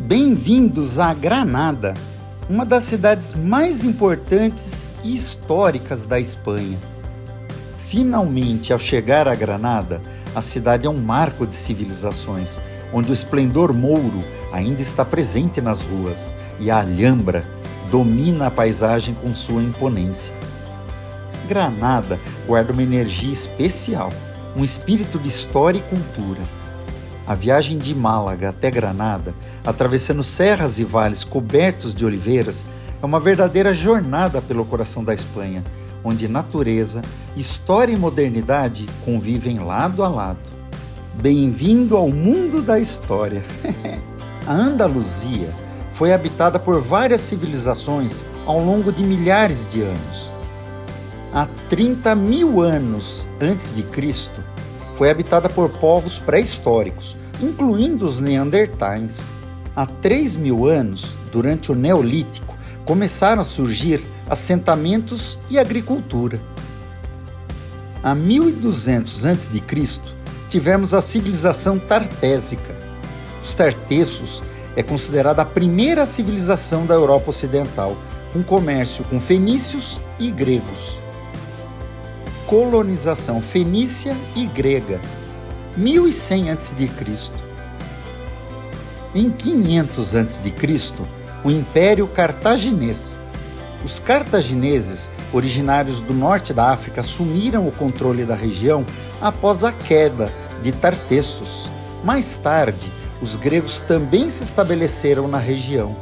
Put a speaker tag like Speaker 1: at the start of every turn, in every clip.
Speaker 1: Bem-vindos a Granada, uma das cidades mais importantes e históricas da Espanha. Finalmente, ao chegar a Granada, a cidade é um marco de civilizações, onde o esplendor mouro ainda está presente nas ruas e a Alhambra domina a paisagem com sua imponência. Granada guarda uma energia especial, um espírito de história e cultura. A viagem de Málaga até Granada, atravessando serras e vales cobertos de oliveiras, é uma verdadeira jornada pelo coração da Espanha, onde natureza, história e modernidade convivem lado a lado. Bem-vindo ao mundo da história! A Andaluzia foi habitada por várias civilizações ao longo de milhares de anos. Há 30.000 anos antes de Cristo, foi habitada por povos pré-históricos, incluindo os Neandertais. Há 3.000 anos, durante o Neolítico, começaram a surgir assentamentos e agricultura. Há 1.200 a.C., tivemos a civilização tartésica. Os tartessos é considerada a primeira civilização da Europa Ocidental, com comércio com fenícios e gregos. Colonização fenícia e grega, 1100 a.C. Em 500 a.C., o Império Cartaginês. Os cartagineses, originários do norte da África, assumiram o controle da região após a queda de Tartessos. Mais tarde, os gregos também se estabeleceram na região.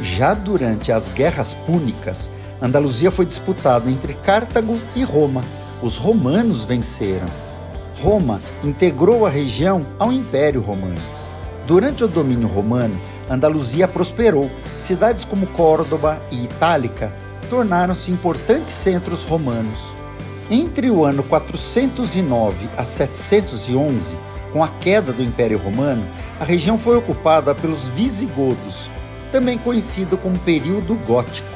Speaker 1: Já durante as Guerras Púnicas, Andaluzia foi disputada entre Cartago e Roma. Os romanos venceram. Roma integrou a região ao Império Romano. Durante o domínio romano, Andaluzia prosperou. Cidades como Córdoba e Itálica tornaram-se importantes centros romanos. Entre o ano 409 a 711, com a queda do Império Romano, a região foi ocupada pelos visigodos, também conhecido como período gótico.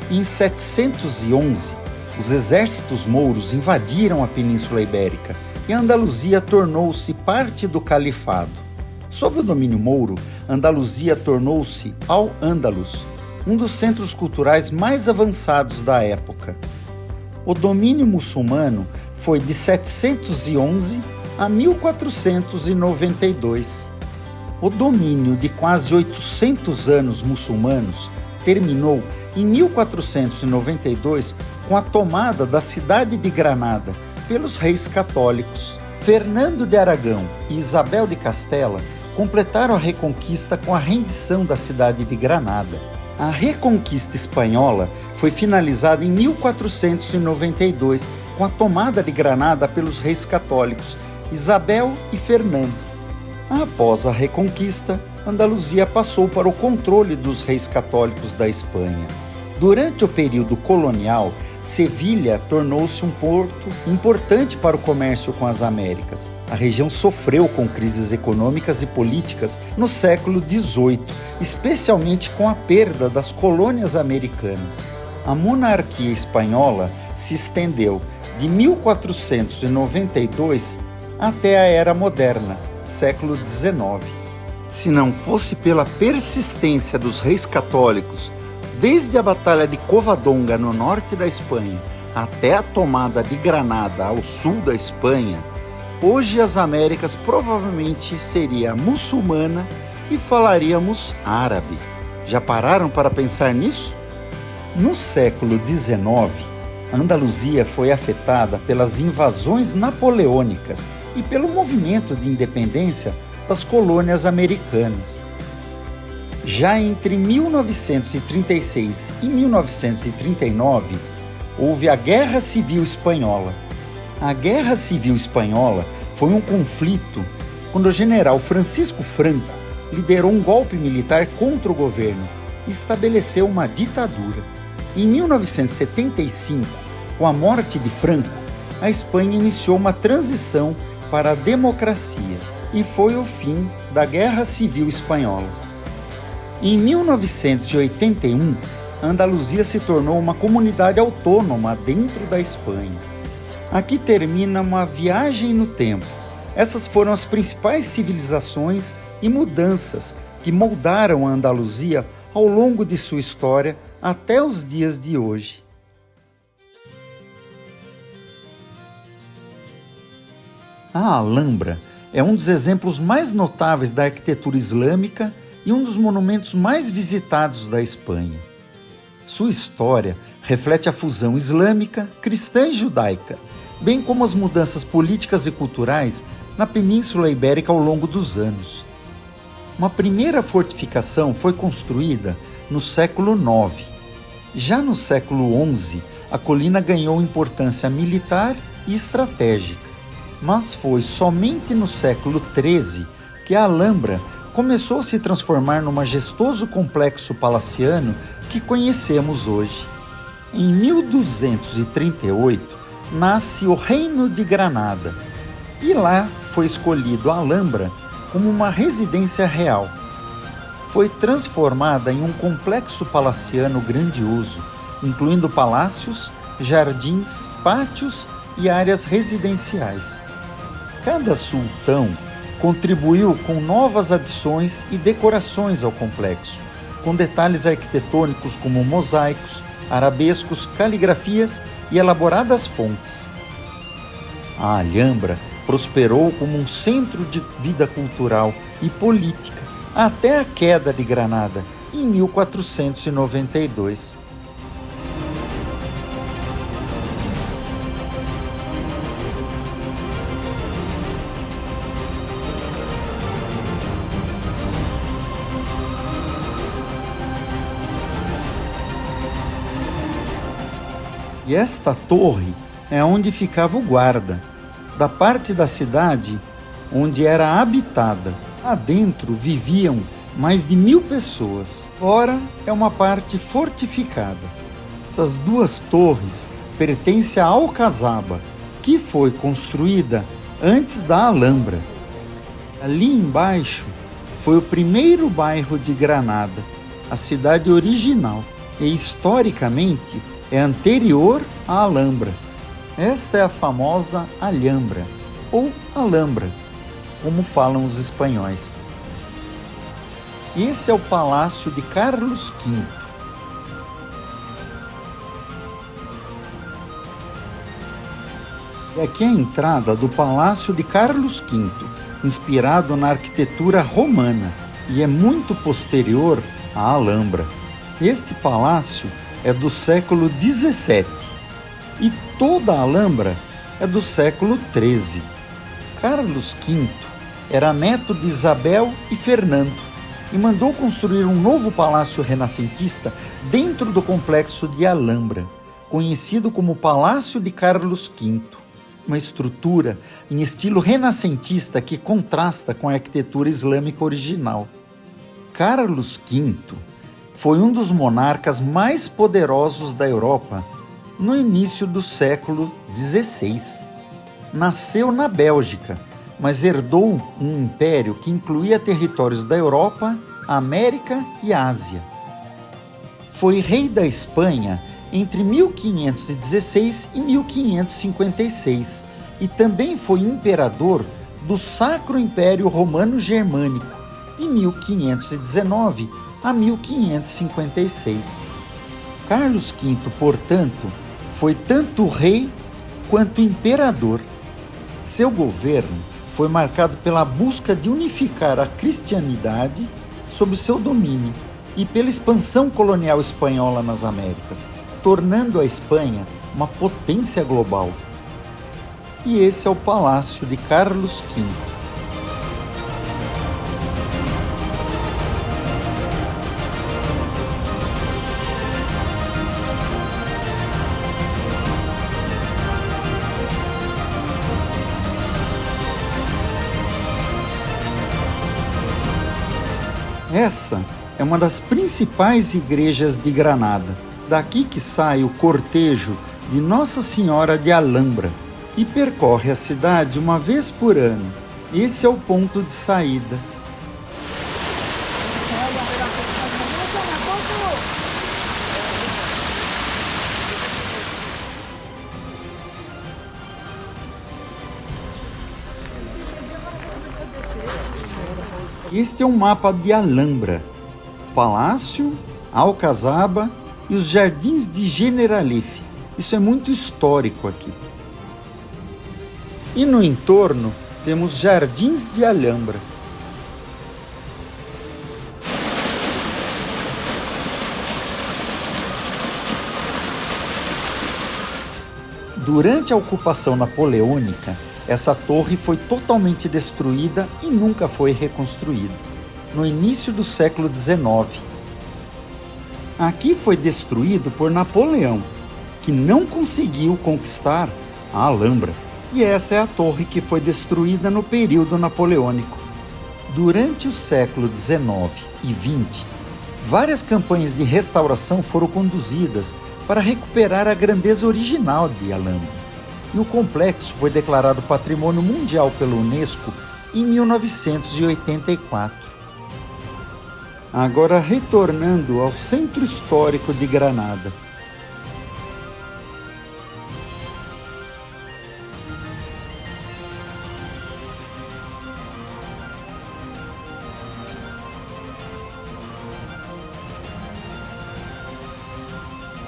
Speaker 1: Em 711, os exércitos mouros invadiram a Península Ibérica e Andaluzia tornou-se parte do califado. Sob o domínio mouro, Andaluzia tornou-se Al-Ándalus, um dos centros culturais mais avançados da época. O domínio muçulmano foi de 711 a 1492. O domínio de quase 800 anos muçulmanos terminou em 1492 com a tomada da cidade de Granada pelos reis católicos. Fernando de Aragão e Isabel de Castela completaram a reconquista com a rendição da cidade de Granada. A reconquista espanhola foi finalizada em 1492 com a tomada de Granada pelos reis católicos Isabel e Fernando. Após a reconquista, Andaluzia passou para o controle dos reis católicos da Espanha. Durante o período colonial, Sevilha tornou-se um porto importante para o comércio com as Américas. A região sofreu com crises econômicas e políticas no século XVIII, especialmente com a perda das colônias americanas. A monarquia espanhola se estendeu de 1492 até a Era Moderna, século XIX. Se não fosse pela persistência dos reis católicos, desde a Batalha de Covadonga no norte da Espanha até a tomada de Granada ao sul da Espanha, hoje as Américas provavelmente seria muçulmana e falaríamos árabe. Já pararam para pensar nisso? No século XIX, Andaluzia foi afetada pelas invasões napoleônicas e pelo movimento de independência das colônias americanas. Já entre 1936 e 1939, houve a Guerra Civil Espanhola. A Guerra Civil Espanhola foi um conflito quando o general Francisco Franco liderou um golpe militar contra o governo e estabeleceu uma ditadura. Em 1975, com a morte de Franco, a Espanha iniciou uma transição para a democracia e foi o fim da Guerra Civil Espanhola. Em 1981, Andaluzia se tornou uma comunidade autônoma dentro da Espanha. Aqui termina uma viagem no tempo. Essas foram as principais civilizações e mudanças que moldaram a Andaluzia ao longo de sua história até os dias de hoje. A Alhambra é um dos exemplos mais notáveis da arquitetura islâmica e um dos monumentos mais visitados da Espanha. Sua história reflete a fusão islâmica, cristã e judaica, bem como as mudanças políticas e culturais na Península Ibérica ao longo dos anos. Uma primeira fortificação foi construída no século IX. Já no século XI, a colina ganhou importância militar e estratégica, mas foi somente no século XIII que a Alhambra começou a se transformar no majestoso complexo palaciano que conhecemos hoje. Em 1238, nasce o Reino de Granada, e lá foi escolhido a Alhambra como uma residência real. Foi transformada em um complexo palaciano grandioso, incluindo palácios, jardins, pátios e áreas residenciais. Cada sultão contribuiu com novas adições e decorações ao complexo, com detalhes arquitetônicos como mosaicos, arabescos, caligrafias e elaboradas fontes. A Alhambra prosperou como um centro de vida cultural e política até a queda de Granada em 1492. E esta torre é onde ficava o guarda, da parte da cidade onde era habitada. Lá dentro viviam mais de 1000 pessoas. Fora é uma parte fortificada. Essas duas torres pertencem à Alcazaba, que foi construída antes da Alhambra. Ali embaixo foi o primeiro bairro de Granada, a cidade original, e historicamente é anterior à Alhambra. Esta é a famosa Alhambra, ou Alhambra, como falam os espanhóis. Esse é o Palácio de Carlos V. E aqui é a entrada do Palácio de Carlos V, inspirado na arquitetura romana, e é muito posterior à Alhambra. Este palácio é do século XVII e toda a Alhambra é do século XIII. Carlos V era neto de Isabel e Fernando e mandou construir um novo palácio renascentista dentro do complexo de Alhambra, conhecido como Palácio de Carlos V, uma estrutura em estilo renascentista que contrasta com a arquitetura islâmica original. Carlos V foi um dos monarcas mais poderosos da Europa no início do século XVI. Nasceu na Bélgica, mas herdou um império que incluía territórios da Europa, América e Ásia. Foi rei da Espanha entre 1516 e 1556 e também foi imperador do Sacro Império Romano Germânico de 1519 a 1556. Carlos V, portanto, foi tanto rei quanto imperador. Seu governo foi marcado pela busca de unificar a cristianidade sob seu domínio e pela expansão colonial espanhola nas Américas, tornando a Espanha uma potência global. E esse é o Palácio de Carlos V. Essa é uma das principais igrejas de Granada. Daqui que sai o cortejo de Nossa Senhora de Alhambra e percorre a cidade uma vez por ano. Esse é o ponto de saída. Este é um mapa de Alhambra, Palácio, Alcazaba e os Jardins de Generalife. Isso é muito histórico aqui. E no entorno temos Jardins de Alhambra. Durante a ocupação napoleônica, essa torre foi totalmente destruída e nunca foi reconstruída, no início do século XIX. Aqui foi destruído por Napoleão, que não conseguiu conquistar a Alhambra, e essa é a torre que foi destruída no período napoleônico. Durante o século XIX e XX, várias campanhas de restauração foram conduzidas para recuperar a grandeza original de Alhambra. E o complexo foi declarado Patrimônio Mundial pela Unesco em 1984. Agora retornando ao Centro Histórico de Granada.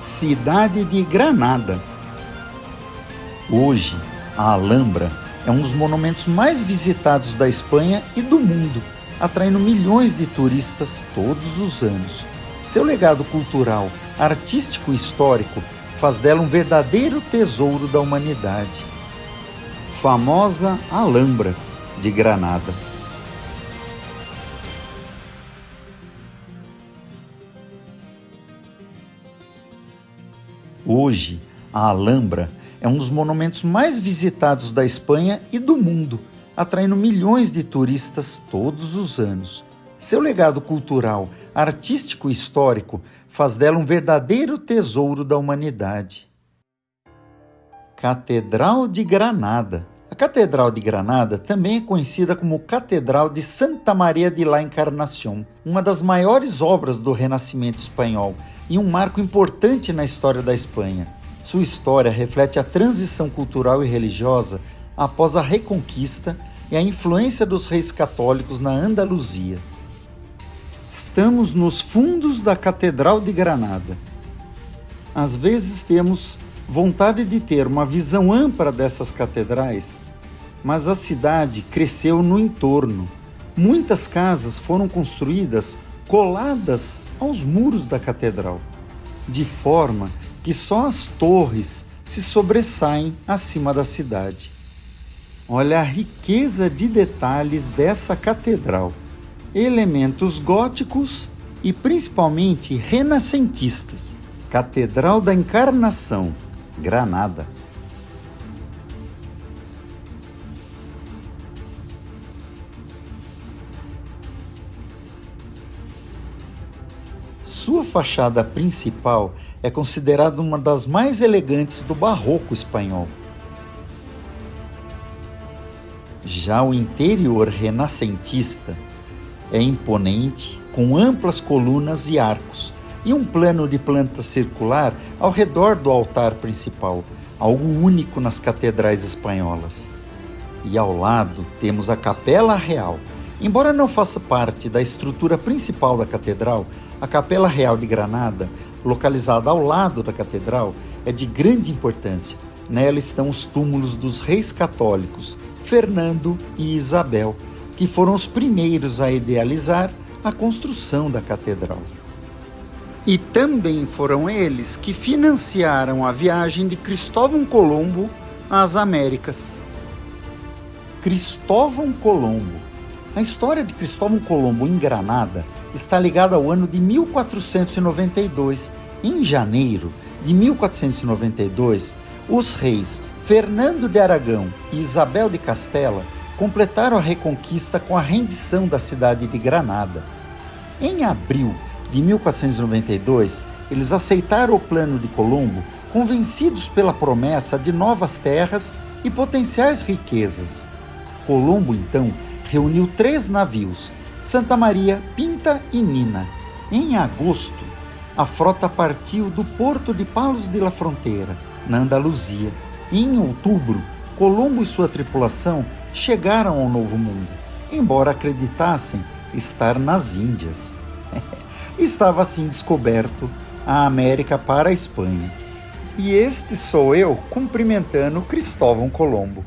Speaker 1: Cidade de Granada. Hoje, a Alhambra é um dos monumentos mais visitados da Espanha e do mundo, atraindo milhões de turistas todos os anos. Seu legado cultural, artístico e histórico faz dela um verdadeiro tesouro da humanidade. Famosa Alhambra de Granada. Hoje, a Alhambra é um dos monumentos mais visitados da Espanha e do mundo, atraindo milhões de turistas todos os anos. Seu legado cultural, artístico e histórico faz dela um verdadeiro tesouro da humanidade. Catedral de Granada. A Catedral de Granada também é conhecida como Catedral de Santa Maria de la Encarnación, uma das maiores obras do Renascimento espanhol e um marco importante na história da Espanha. Sua história reflete a transição cultural e religiosa após a Reconquista e a influência dos reis católicos na Andaluzia. Estamos nos fundos da Catedral de Granada. Às vezes temos vontade de ter uma visão ampla dessas catedrais, mas a cidade cresceu no entorno. Muitas casas foram construídas coladas aos muros da catedral, de forma que só as torres se sobressaem acima da cidade. Olha a riqueza de detalhes dessa catedral. Elementos góticos e principalmente renascentistas. Catedral da Encarnação, Granada. Sua fachada principal é considerada uma das mais elegantes do Barroco espanhol. Já o interior renascentista é imponente, com amplas colunas e arcos, e um plano de planta circular ao redor do altar principal, algo único nas catedrais espanholas. E ao lado temos a Capela Real. Embora não faça parte da estrutura principal da catedral, a Capela Real de Granada, localizada ao lado da catedral, é de grande importância. Nela estão os túmulos dos reis católicos, Fernando e Isabel, que foram os primeiros a idealizar a construção da catedral. E também foram eles que financiaram a viagem de Cristóvão Colombo às Américas. Cristóvão Colombo. A história de Cristóvão Colombo em Granada está ligada ao ano de 1492. Em janeiro de 1492, os reis Fernando de Aragão e Isabel de Castela completaram a reconquista com a rendição da cidade de Granada. Em abril de 1492, eles aceitaram o plano de Colombo, convencidos pela promessa de novas terras e potenciais riquezas. Colombo, então, reuniu 3 navios, Santa Maria, Pinta e Nina. Em agosto, a frota partiu do porto de Palos de la Frontera, na Andaluzia. Em outubro, Colombo e sua tripulação chegaram ao Novo Mundo, embora acreditassem estar nas Índias. Estava assim descoberto a América para a Espanha. E este sou eu cumprimentando Cristóvão Colombo.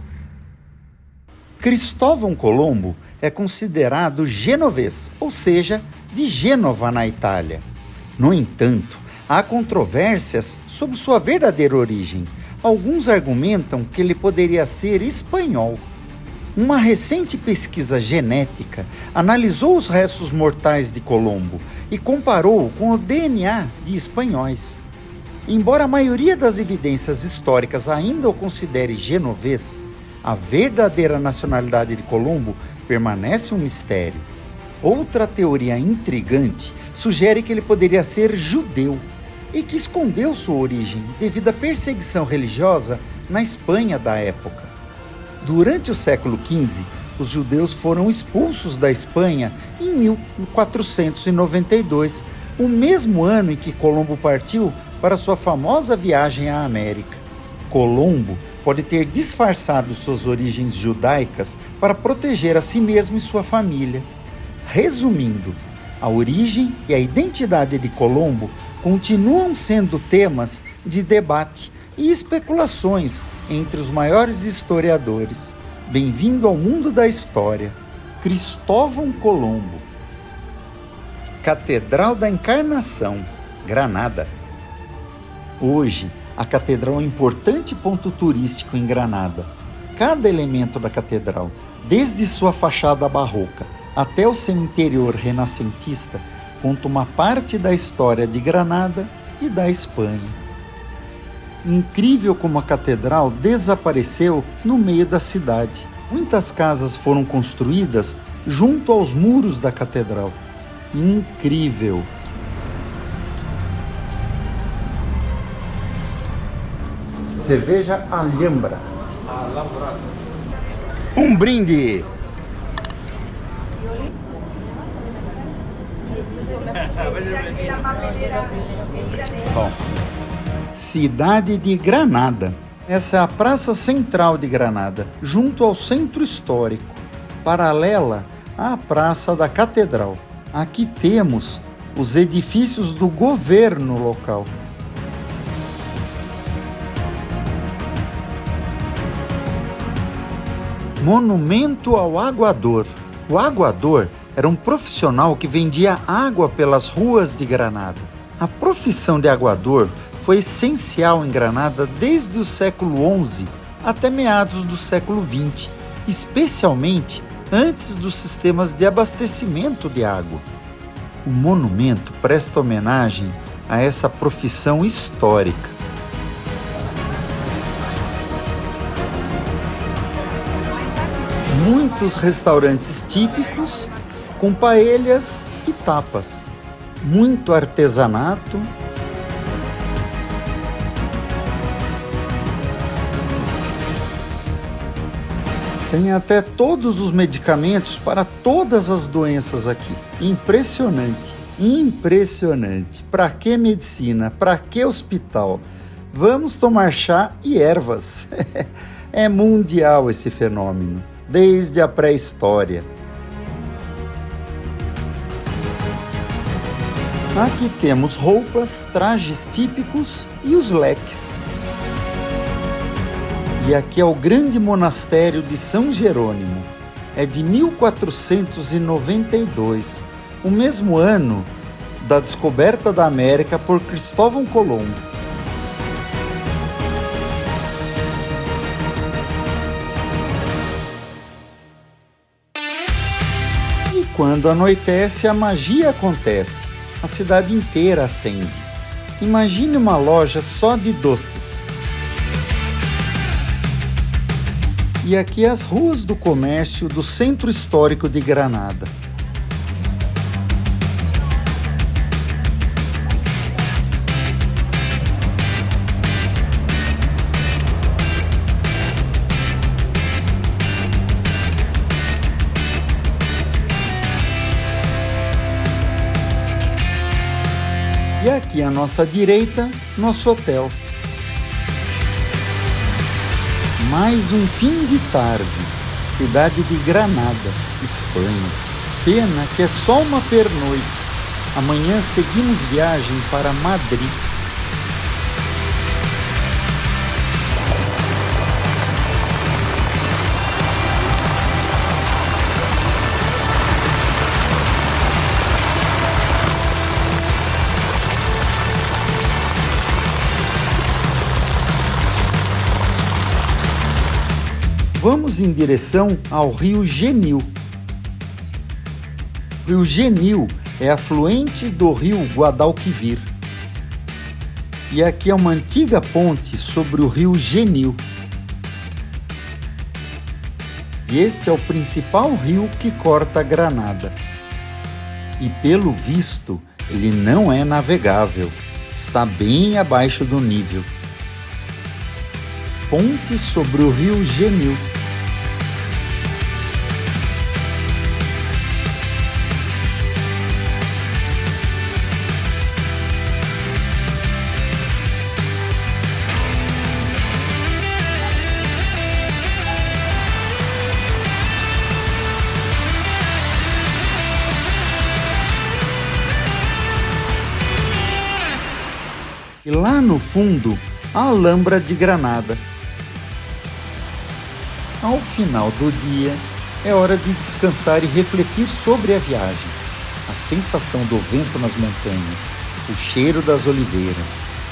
Speaker 1: Cristóvão Colombo é considerado genovês, ou seja, de Gênova, na Itália. No entanto, há controvérsias sobre sua verdadeira origem. Alguns argumentam que ele poderia ser espanhol. Uma recente pesquisa genética analisou os restos mortais de Colombo e comparou com o DNA de espanhóis. Embora a maioria das evidências históricas ainda o considere genovês, a verdadeira nacionalidade de Colombo permanece um mistério. Outra teoria intrigante sugere que ele poderia ser judeu e que escondeu sua origem devido à perseguição religiosa na Espanha da época. Durante o século XV, os judeus foram expulsos da Espanha em 1492, o mesmo ano em que Colombo partiu para sua famosa viagem à América. Colombo pode ter disfarçado suas origens judaicas para proteger a si mesmo e sua família. Resumindo, a origem e a identidade de Colombo continuam sendo temas de debate e especulações entre os maiores historiadores. Bem-vindo ao mundo da história. Cristóvão Colombo. Catedral da Encarnação, Granada. Hoje, a catedral é um importante ponto turístico em Granada. Cada elemento da catedral, desde sua fachada barroca até o seu interior renascentista, conta uma parte da história de Granada e da Espanha. Incrível como a catedral desapareceu no meio da cidade. Muitas casas foram construídas junto aos muros da catedral. Incrível! Cerveja Alhambra. Um brinde! Bom, cidade de Granada. Essa é a praça central de Granada, junto ao centro histórico, paralela à Praça da Catedral. Aqui temos os edifícios do governo local. Monumento ao aguador. O aguador era um profissional que vendia água pelas ruas de Granada. A profissão de aguador foi essencial em Granada desde o século XI até meados do século XX, especialmente antes dos sistemas de abastecimento de água. O monumento presta homenagem a essa profissão histórica. Muitos restaurantes típicos com paellas e tapas. Muito artesanato. Tem até todos os medicamentos para todas as doenças aqui. Impressionante, impressionante. Para que medicina? Para que hospital? Vamos tomar chá e ervas. É mundial esse fenômeno, desde a pré-história. Aqui temos roupas, trajes típicos e os leques. E aqui é o grande monastério de São Jerônimo. É de 1492, o mesmo ano da descoberta da América por Cristóvão Colombo. E quando anoitece, a magia acontece. A cidade inteira acende. Imagine uma loja só de doces. E aqui as ruas do comércio do centro histórico de Granada. E aqui à nossa direita, nosso hotel. Mais um fim de tarde, cidade de Granada, Espanha. Pena que é só uma pernoite. Amanhã seguimos viagem para Madrid. Vamos em direção ao Rio Genil. O Rio Genil é afluente do Rio Guadalquivir. E aqui é uma antiga ponte sobre o Rio Genil. E este é o principal rio que corta Granada. E pelo visto, ele não é navegável, está bem abaixo do nível. Ponte sobre o Rio Genil. E lá no fundo, a Alhambra de Granada. Ao final do dia, é hora de descansar e refletir sobre a viagem. A sensação do vento nas montanhas, o cheiro das oliveiras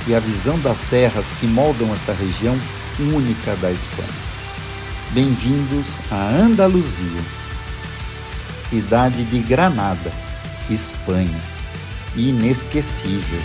Speaker 1: e a visão das serras que moldam essa região única da Espanha. Bem-vindos a Andaluzia, cidade de Granada, Espanha, inesquecível.